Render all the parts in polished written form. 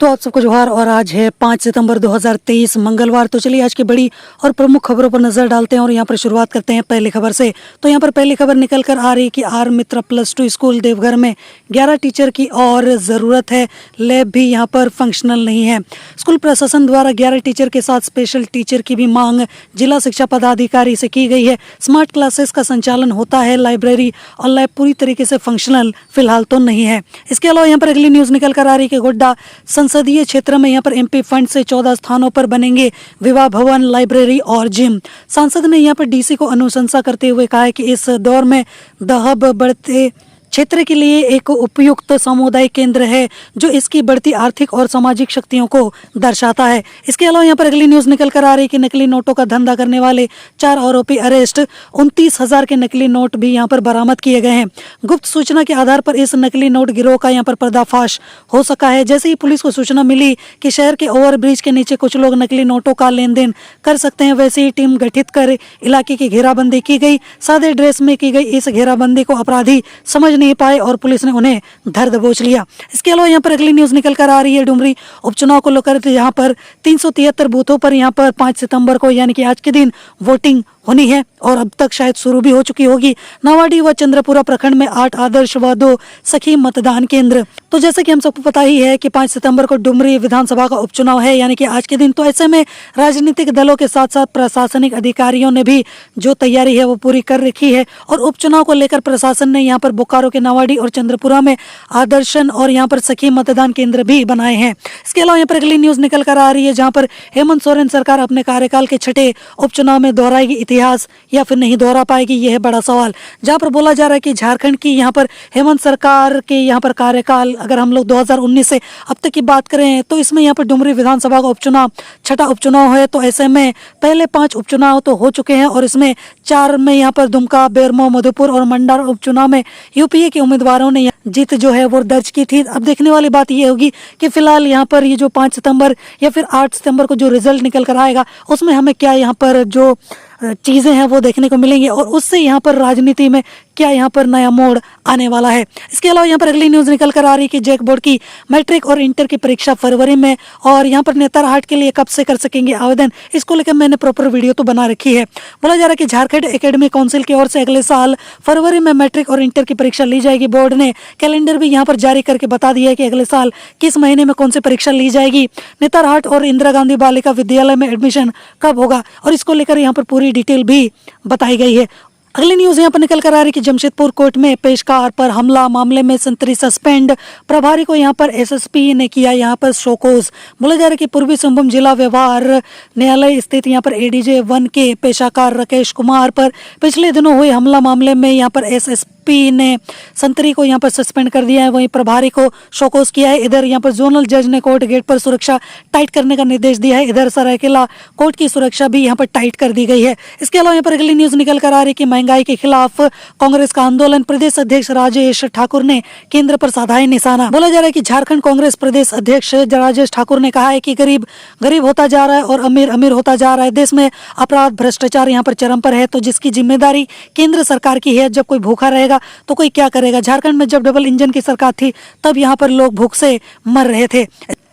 तो आप सबको जोहार। और आज है 5 सितंबर 2023 मंगलवार। तो चलिए आज की बड़ी और प्रमुख खबरों पर नजर डालते हैं और यहाँ पर शुरुआत करते हैं पहली खबर से। तो यहाँ पर पहली खबर निकल कर आ रही है कि आर मित्रा +2 स्कूल देवघर में 11 टीचर की और ज़रूरत है, लैब भी यहाँ पर फंक्शनल नहीं है। स्कूल प्रशासन द्वारा 11 टीचर के साथ स्पेशल टीचर की भी मांग जिला शिक्षा पदाधिकारी से की गई है। स्मार्ट क्लासेस का संचालन होता है, लाइब्रेरी और लैब पूरी तरीके से फंक्शनल फिलहाल तो नहीं है। इसके अलावा यहाँ पर अगली न्यूज़ निकल कर आ रही है कि गोड्डा संसदीय क्षेत्र में यहाँ पर एमपी फंड से 14 स्थानों पर बनेंगे विवाह भवन, लाइब्रेरी और जिम। सांसद ने यहाँ पर डीसी को अनुशंसा करते हुए कहा है कि इस दौर में द हब बढ़ते क्षेत्र के लिए एक उपयुक्त सामुदायिक केंद्र है जो इसकी बढ़ती आर्थिक और सामाजिक शक्तियों को दर्शाता है। इसके अलावा यहाँ पर अगली न्यूज़ निकल कर आ रही है कि नकली नोटों का धंधा करने वाले 4 आरोपी अरेस्ट, 29,000 के नकली नोट भी यहाँ पर बरामद किए गए हैं। गुप्त सूचना के आधार पर इस नकली नोट गिरोह का यहाँ पर पर्दाफाश हो सका है। जैसे ही पुलिस को सूचना मिली कि शहर के ओवरब्रिज के नीचे कुछ लोग नकली नोटों का लेन देन कर सकते हैं, वैसे ही टीम गठित कर इलाके की घेराबंदी की गई। सादे ड्रेस में की गई इस घेराबंदी को अपराधी समझ नहीं पाए और पुलिस ने उन्हें धर दबोच लिया। इसके अलावा यहाँ पर अगली न्यूज़ निकल कर आ रही है डुमरी उपचुनाव को लेकर। यहाँ पर 373 बूथों पर यहाँ पर 5 सितंबर को यानी कि आज के दिन वोटिंग होनी है और अब तक शायद शुरू भी हो चुकी होगी। नावाडी व चंद्रपुरा प्रखंड में 8 आदर्श व 2 सखी मतदान केंद्र। तो जैसे कि हम सबको पता ही है कि 5 सितंबर को डुमरी विधानसभा का उपचुनाव है यानी कि आज के दिन। तो ऐसे में राजनीतिक दलों के साथ साथ प्रशासनिक अधिकारियों ने भी जो तैयारी है वो पूरी कर रखी है और उपचुनाव को लेकर प्रशासन ने यहाँ पर बोकारो के नावाडी और चंद्रपुरा में आदर्शन और यहाँ पर सखी मतदान केंद्र भी बनाए हैं। इसके अलावा यहाँ पर अगली न्यूज़ निकल कर आ रही है जहाँ पर हेमंत सोरेन सरकार अपने कार्यकाल के छठे उपचुनाव में दोहराएगी इतिहास या फिर नहीं दोहरा पाएगी, यह है बड़ा सवाल। जहां पर बोला जा रहा है कि झारखंड की यहां पर हेमंत सरकार के यहां पर कार्यकाल, अगर हम लोग 2019 से अब तक की बात करें तो इसमें यहां पर डुमरी विधानसभा का उपचुनाव छठा उपचुनाव है। तो ऐसे में पहले 5 उपचुनाव तो हो चुके हैं और इसमें 4 में यहां पर दुमका, बेरमो, मधुपुर और मंडार उपचुनाव में यूपीए के उम्मीदवारों ने जीत जो है वो दर्ज की थी। अब देखने वाली बात यह होगी कि फिलहाल यहाँ पर ये जो 5 सितंबर या फिर 8 सितंबर को जो रिजल्ट निकल कर आएगा उसमें हमें क्या यहाँ पर जो चीज़ें हैं वो देखने को मिलेंगी और उससे यहाँ पर राजनीति में क्या यहाँ पर नया मोड़ आने वाला है। इसके अलावा यहाँ पर अगली न्यूज़ निकल कर आ रही है कि जैक बोर्ड की मैट्रिक और इंटर की परीक्षा फरवरी में और यहाँ पर नेतरहाट के लिए कब से कर सकेंगे आवेदन, इसको लेकर मैंने प्रॉपर वीडियो तो बना रखी है। बोला जा रहा है कि झारखंड एकेडमिक काउंसिल की ओर से अगले साल फरवरी में मैट्रिक और इंटर की परीक्षा ली जाएगी। बोर्ड ने कैलेंडर भी यहाँ पर जारी करके बता दिया है कि अगले साल किस महीने में कौन सी परीक्षा ली जाएगी, नेतरहाट और इंदिरा गांधी बालिका विद्यालय में एडमिशन कब होगा और इसको लेकर यहाँ पर पूरी डिटेल भी बताई गई है। अगली न्यूज़ यहाँ पर निकल कर आ रही है कि जमशेदपुर कोर्ट में पेशकार पर हमला मामले में संतरी सस्पेंड, प्रभारी को यहाँ पर एसएसपी ने किया यहाँ पर शोकोज। बोला जा रहा है कि पूर्वी सिंहभूम जिला व्यवहार न्यायालय स्थित यहाँ पर एडीजे 1 के पेशाकार राकेश कुमार पर पिछले दिनों हुए हमला मामले में यहाँ पर एसएसपी ने संतरी को यहाँ पर सस्पेंड कर दिया है, वहीं प्रभारी को शोकोज किया है। इधर यहाँ पर जोनल जज ने कोर्ट गेट पर सुरक्षा टाइट करने का निर्देश दिया है। इधर सरायकेला कोर्ट की सुरक्षा भी यहाँ पर टाइट कर दी गई है। इसके अलावा यहाँ पर अगली न्यूज़ निकल कर आ रही है कि महंगाई के खिलाफ कांग्रेस का आंदोलन, प्रदेश अध्यक्ष राजेश ठाकुर ने केंद्र पर साधा है निशाना। बोला जा रहा है कि झारखंड कांग्रेस प्रदेश अध्यक्ष राजेश ठाकुर ने कहा है कि गरीब गरीब होता जा रहा है और अमीर अमीर होता जा रहा है। देश में अपराध भ्रष्टाचार यहाँ पर चरम पर है, तो जिसकी जिम्मेदारी केंद्र सरकार की है। जब कोई भूखा रहेगा तो कोई क्या करेगा। झारखंड में जब डबल इंजन की सरकार थी तब यहाँ पर लोग भूख से मर रहे थे।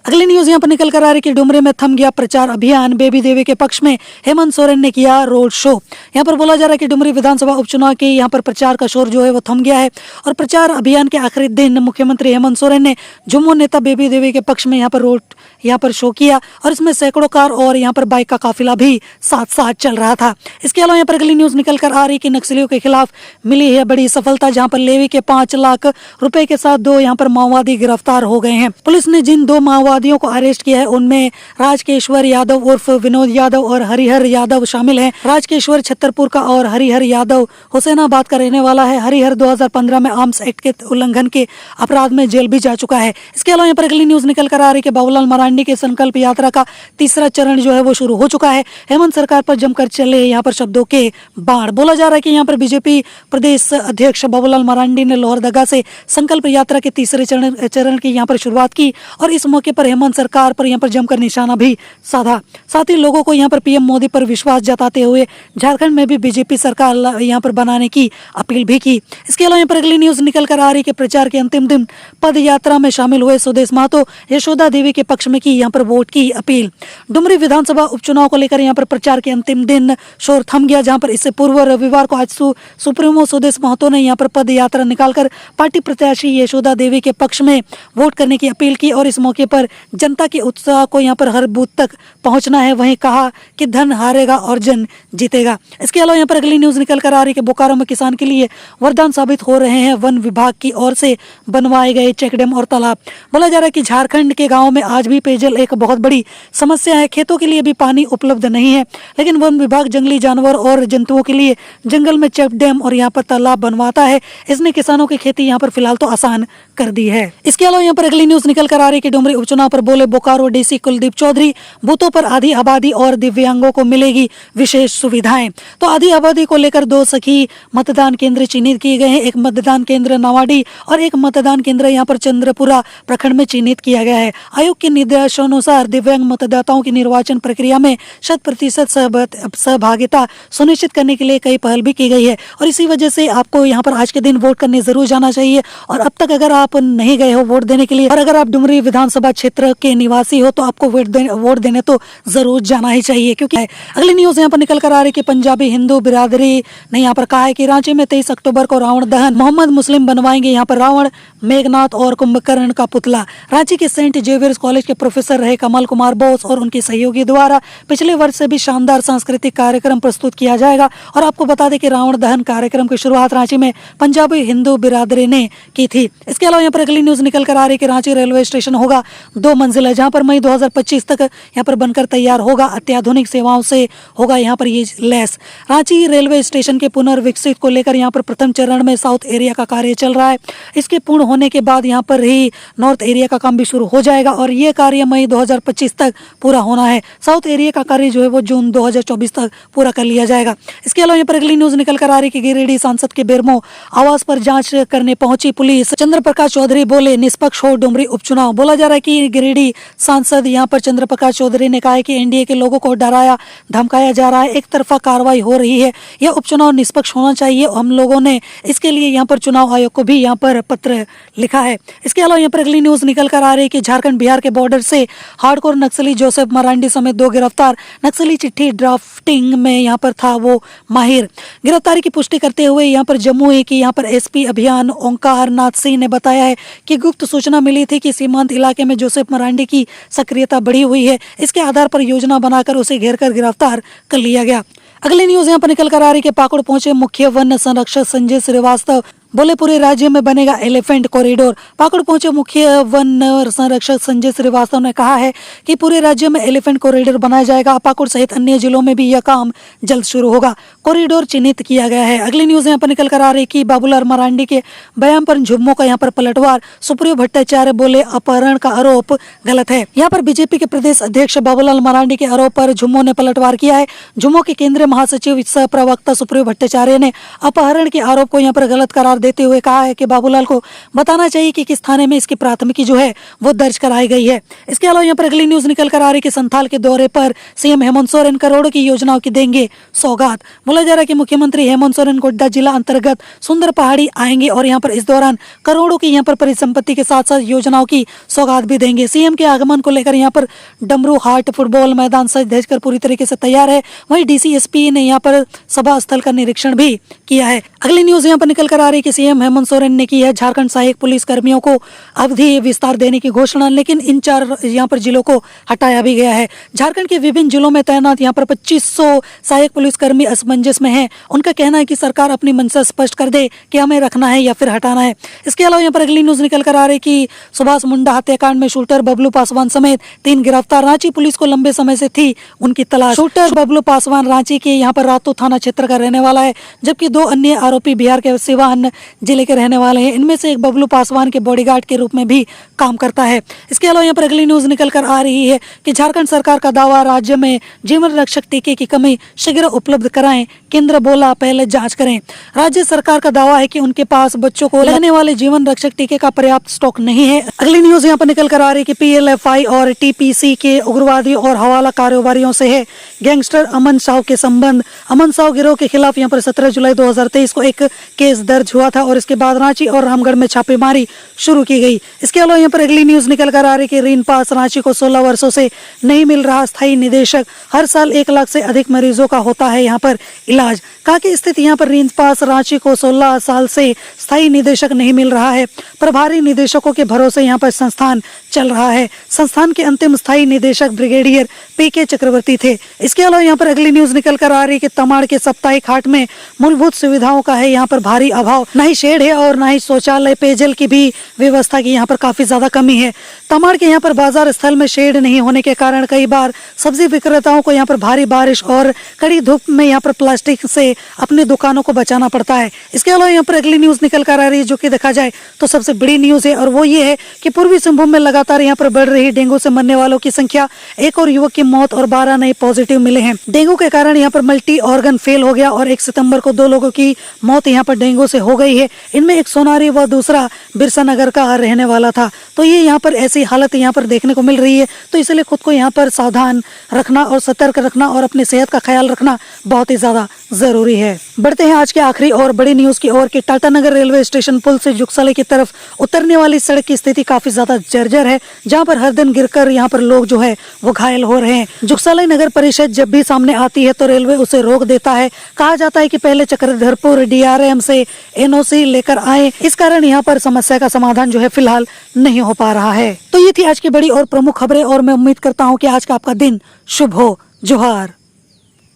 अगली न्यूज़ यहाँ पर निकल कर आ रही कि डुमरी में थम गया प्रचार अभियान, बेबी देवी के पक्ष में हेमंत सोरेन ने किया रोड शो। यहाँ पर बोला जा रहा है कि डुमरी विधानसभा उपचुनाव के यहाँ पर प्रचार का शोर जो है वो थम गया है और प्रचार अभियान के आखिरी दिन मुख्यमंत्री हेमंत सोरेन ने झुम्मू नेता बेबी देवी के पक्ष में यहाँ पर शो किया और इसमें सैकड़ों कार और यहाँ पर बाइक का काफिला भी साथ साथ चल रहा था। इसके अलावा यहाँ पर अगली न्यूज़ निकल कर आ रही कि नक्सलियों के खिलाफ मिली है बड़ी सफलता, जहाँ पर लेवी के 5 लाख रुपए के साथ 2 यहाँ पर माओवादी गिरफ्तार हो गए हैं। पुलिस ने जिन 2 माओवादियों को अरेस्ट किया है उनमें राजकेश्वर यादव उर्फ विनोद यादव और हरिहर यादव शामिल हैं। राजकेश्वर छतरपुर का और हरिहर यादव हुसैनाबाद का रहने वाला है। हरिहर 2015 में आर्म्स एक्ट के उल्लंघन के अपराध में जेल भी जा चुका है। इसके अलावा यहाँ पर अगली न्यूज़ निकल कर आ रही है कि बाबूलाल मरांडी के संकल्प यात्रा का तीसरा चरण जो है वो शुरू हो चुका है। हेमंत सरकार पर जमकर चले यहाँ पर शब्दों के बाढ़। बोला जा रहा है कि यहाँ पर बीजेपी प्रदेश अध्यक्ष बाबूलाल मरांडी ने लोहरदगा से संकल्प यात्रा के तीसरे चरण की यहाँ पर शुरुआत की और इस मौके पर हेमंत सरकार पर यहाँ पर जमकर निशाना भी साधा। साथ ही लोगों को यहाँ पर पीएम मोदी पर विश्वास जताते हुए झारखंड में भी बीजेपी सरकार यहाँ पर बनाने की अपील भी की। इसके अलावा यहाँ पर अगली न्यूज निकल कर आ रही कि प्रचार के अंतिम दिन पद यात्रा में शामिल हुए सुदेश महतो, यशोदा देवी के पक्ष में की यहाँ पर वोट की अपील। डुमरी विधानसभा उपचुनाव को लेकर यहाँ पर प्रचार के अंतिम दिन शोर थम गया, जहाँ पर इससे पूर्व रविवार को आज सुप्रीमो सुदेश महतो ने यहाँ पर पद यात्रा निकालकर पार्टी प्रत्याशी यशोदा देवी के पक्ष में वोट करने की अपील की और इस मौके पर जनता के उत्साह को यहाँ पर हर बूथ तक पहुंचना है। वहीं कहा कि धन हारेगा और जन जीतेगा। इसके अलावा यहाँ पर अगली न्यूज निकल कर आ रही है कि बोकारो में किसान के लिए वरदान साबित हो रहे हैं वन विभाग की ओर से बनवाए गए चेकडैम और तालाब। बोला जा रहा है कि झारखंड के गाँव में आज भी पेयजल एक बहुत बड़ी समस्या है। खेतों के लिए भी पानी उपलब्ध नहीं है, लेकिन वन विभाग जंगली जानवर और जंतुओं के लिए जंगल में चेक डैम और यहाँ पर तालाब बनवाता है। इसने किसानों की खेती यहाँ पर फिलहाल तो आसान कर दी है। इसके अलावा यहाँ पर अगली न्यूज निकल कर आ रही है कि डुमरी उपचुनाव पर बोले बोकारो डीसी कुलदीप चौधरी, बूथों पर आधी आबादी और दिव्यांगों को मिलेगी विशेष सुविधाएं। तो आधी आबादी को लेकर 2 सखी मतदान केंद्र चिन्हित किए गए हैं। एक मतदान केंद्र नवाडी और एक मतदान केंद्र यहाँ पर चंद्रपुरा प्रखंड में चिन्हित किया गया है। आयोग के निर्देशानुसार दिव्यांग मतदाताओं की निर्वाचन प्रक्रिया में 100% सहभागिता सुनिश्चित करने के लिए कई पहल भी की गई है और इसी वजह से आपको यहाँ पर आज के दिन वोट करने जरूर जाना चाहिए। और अब तक अगर आप नहीं गए हो वोट देने के लिए और अगर आप डुमरी विधानसभा क्षेत्र के निवासी हो तो आपको वोट देने तो जरूर जाना ही चाहिए। क्योंकि अगली न्यूज यहाँ पर निकल कर आ रही है कि पंजाबी हिंदू बिरादरी ने यहाँ पर कहा है कि रांची में 23 अक्टूबर को रावण दहन, मोहम्मद मुस्लिम बनवाएंगे यहाँ पर रावण, मेघनाथ और कुंभकर्ण का पुतला। रांची के सेंट जेवियर्स कॉलेज के प्रोफेसर रहे कमल कुमार बोस और उनके सहयोगी द्वारा पिछले वर्ष से भी शानदार सांस्कृतिक कार्यक्रम प्रस्तुत किया जाएगा। और आपको बता दें कि रावण दहन कार्यक्रम की शुरुआत रांची में पंजाबी हिंदू बिरादरी ने की थी। इसके अलावा यहाँ पर अगली न्यूज निकल कर आ रही है कि रांची रेलवे स्टेशन होगा 2 मंजिला, जहाँ पर मई 2025 तक यहाँ पर बनकर तैयार होगा। अत्याधुनिक सेवाओं से होगा यहाँ पर ये लैस। रांची रेलवे स्टेशन के पुनर्विकसित को लेकर यहाँ पर प्रथम चरण में साउथ एरिया का कार्य चल रहा है। इसके पूर्ण होने के बाद यहाँ पर ही नॉर्थ एरिया का काम भी शुरू हो जाएगा और ये कार्य मई 2025 तक पूरा होना है। साउथ एरिया का कार्य जो है वो जून 2024 तक पूरा कर लिया जाएगा। इसके अलावा यहाँ पर अगली न्यूज निकल कर आ रही है कि गिरिडीह सांसद के बेरमो आवास पर जांच करने पहुंची पुलिस। चंद्र प्रकाश चौधरी बोले निष्पक्ष हो डुमरी उपचुनाव। बोला जा रहा है कि गिरिडीह सांसद यहाँ पर चंद्र प्रकाश चौधरी ने कहा है कि एनडीए के लोगों को डराया धमकाया जा रहा है, एक तरफा कार्रवाई हो रही है, यह उपचुनाव निष्पक्ष होना चाहिए। हम लोगों ने इसके लिए यहाँ पर चुनाव आयोग को भी यहाँ पर पत्र लिखा है। इसके अलावा यहाँ पर अगली न्यूज निकल कर आ रही है कि झारखंड बिहार के बॉर्डर से हार्डकोर नक्सली जोसेफ मरांडी समेत 2 गिरफ्तार। नक्सली चिट्ठी ड्राफ्टिंग में यहाँ पर था वो माहिर। गिरफ्तारी की पुष्टि करते हुए यहाँ पर जमुई की यहाँ पर एसपी अभियान ओंकार नाथ सिंह ने बताया है कि गुप्त सूचना मिली थी कि सीमांत इलाके में जोसेफ मरांडी की सक्रियता बढ़ी हुई है। इसके आधार पर योजना बनाकर उसे घेर कर गिरफ्तार कर लिया गया। अगली न्यूज यहाँ पर निकल कर आ रही है कि पाकुड़ पहुंचे मुख्य वन संरक्षक संजय श्रीवास्तव। बोले पूरे राज्य में बनेगा एलिफेंट कॉरिडोर। पाकुड़ पहुंचे मुख्य वन संरक्षक संजय श्रीवास्तव ने कहा है कि पूरे राज्य में एलिफेंट कॉरिडोर बनाया जाएगा। पाकुड़ सहित अन्य जिलों में भी यह काम जल्द शुरू होगा। कॉरिडोर चिन्हित किया गया है। अगली न्यूज यहाँ पर निकल कर आ रही है कि बाबूलाल मरांडी के बयान पर झुम्मो का यहाँ पर पलटवार। सुप्रियो भट्टाचार्य बोले अपहरण का आरोप गलत है। यहाँ पर बीजेपी के प्रदेश अध्यक्ष बाबूलाल मरांडी के आरोप पर झुम्मो ने पलटवार किया है। झुम्मो के केंद्रीय महासचिव सह प्रवक्ता सुप्रियो भट्टाचार्य ने अपहरण के आरोप को यहाँ पर गलत करार देते हुए कहा है कि बाबूलाल को बताना चाहिए कि किस थाने में इसकी प्राथमिकी जो है वो दर्ज कराई गई है। इसके अलावा यहाँ पर अगली न्यूज निकल कर आ रही है कि संथाल के दौरे पर सीएम हेमंत सोरेन करोड़ों की योजनाओं की देंगे सौगात। बोला जा रहा है कि मुख्यमंत्री हेमंत सोरेन गोड्डा जिला अंतर्गत सुंदर पहाड़ी आएंगे और यहाँ पर इस दौरान करोड़ों की यहाँ पर परिसंपत्ति के साथ साथ योजनाओं की सौगात भी देंगे। सीएम के आगमन को लेकर यहाँ पर डमरू हाट फुटबॉल मैदान सज धज कर पूरी तरीके से तैयार है। वहीं डीसीएसपी ने यहाँ पर सभा स्थल का निरीक्षण भी किया है। अगली न्यूज यहाँ पर निकल कर आ रही है कि सीएम हेमंत सोरेन ने की है झारखंड सहायक पुलिस कर्मियों को अवधि विस्तार देने की घोषणा, लेकिन इन 4 यहाँ पर जिलों को हटाया भी गया है। झारखंड के विभिन्न जिलों में तैनात यहाँ पर 2500 सहायक पुलिसकर्मी असमंजस में हैं। उनका कहना है कि सरकार अपनी मंशा स्पष्ट कर दे कि हमें रखना है या फिर हटाना है। इसके अलावा यहाँ पर अगली न्यूज निकल कर आ रही है कि सुभाष मुंडा हत्याकांड में शूटर बबलू पासवान समेत 3 गिरफ्तार। रांची पुलिस को लंबे समय से थी उनकी तलाश। शूटर बबलू पासवान रांची के यहाँ पर रातू थाना क्षेत्र का रहने वाला है, जबकि 2 अन्य आरोपी बिहार के सिवान जिले के रहने वाले हैं। इनमें से एक बबलू पासवान के बॉडीगार्ड के रूप में भी काम करता है। इसके अलावा यहाँ पर अगली न्यूज निकल कर आ रही है कि झारखंड सरकार का दावा, राज्य में जीवन रक्षक टीके की कमी शीघ्र उपलब्ध कराएं, केंद्र बोला पहले जांच करें। राज्य सरकार का दावा है कि उनके पास बच्चों को लगने वाले जीवन रक्षक टीके का पर्याप्त स्टॉक नहीं है। अगली न्यूज यहाँ पर निकल कर आ रही है कि PLFI और TPC के उग्रवादियों और हवाला कारोबारियों से है गैंगस्टर अमन साहू के संबंध। अमन साहू गिरोह के खिलाफ यहाँ पर 17 जुलाई 2023 को एक केस दर्ज हुआ था और इसके बाद रांची और रामगढ़ में छापेमारी शुरू की गई। इसके अलावा यहाँ पर अगली न्यूज निकल कर आ रही है कि रीन पास, रांची को 16 वर्षों से नहीं मिल रहा स्थायी निदेशक। हर साल 1 लाख से अधिक मरीजों का होता है यहाँ पर इलाज। कहा कि स्थिति यहाँ पर रीन पास, रांची को 16 साल से स्थायी निदेशक नहीं मिल रहा है। प्रभारी निदेशकों के भरोसे यहाँ पर संस्थान चल रहा है। संस्थान के अंतिम स्थायी निदेशक ब्रिगेडियर PK चक्रवर्ती थे। इसके अलावा यहाँ पर अगली न्यूज निकल कर आ रही है कि तमाड़ के साप्ताहिक हाट में मूलभूत सुविधाओं का है यहाँ पर भारी अभाव। न ही शेड है और न ही शौचालय, पेयजल की भी व्यवस्था की यहाँ पर काफी ज्यादा कमी है। तमाड़ के यहाँ पर बाजार स्थल में शेड नहीं होने के कारण कई बार सब्जी विक्रेताओं को यहाँ पर भारी बारिश और कड़ी धूप में यहाँ पर प्लास्टिक से अपनी दुकानों को बचाना पड़ता है। इसके अलावा यहाँ पर अगली न्यूज निकल कर आ रही है जो कि देखा जाए तो सबसे बड़ी न्यूज है और वो ये है कि पूर्वी सिंहभूम में लगातार यहाँ पर बढ़ रही डेंगू से मरने वालों की संख्या। एक और युवक की मौत और 12 नए पॉजिटिव मिले हैं। डेंगू के कारण यहाँ पर मल्टी ऑर्गन फेल हो गया और 1 सितंबर को 2 लोगों की मौत यहाँ पर डेंगू से हो गई है। इनमें एक सोनारी व दूसरा बिरसा नगर का रहने वाला था। तो ये यहाँ पर ऐसी हालत यहाँ पर देखने को मिल रही है, तो इसलिए खुद को यहाँ पर सावधान रखना और सतर्क रखना और अपनी सेहत का ख्याल रखना बहुत ही ज्यादा जरूरी है। बढ़ते हैं आज के आखिरी और बड़ी न्यूज की ओर कि टाटानगर रेलवे स्टेशन पुल से जुगसाले की तरफ उतरने वाली सड़क की स्थिति काफी ज्यादा जर्जर है, जहां पर हर दिन गिरकर यहाँ पर लोग जो है वो घायल हो रहे हैं। जुगसाले नगर परिषद जब भी सामने आती है तो रेलवे उसे रोक देता है। कहा जाता है कि पहले चक्रधरपुर DRM से NOC लेकर आए, इस कारण यहाँ पर समस्या का समाधान जो है फिलहाल नहीं हो पा रहा है। तो ये थी आज की बड़ी और प्रमुख खबरें और मैं उम्मीद करता हूँ कि आज का आपका दिन शुभ हो। जोहार।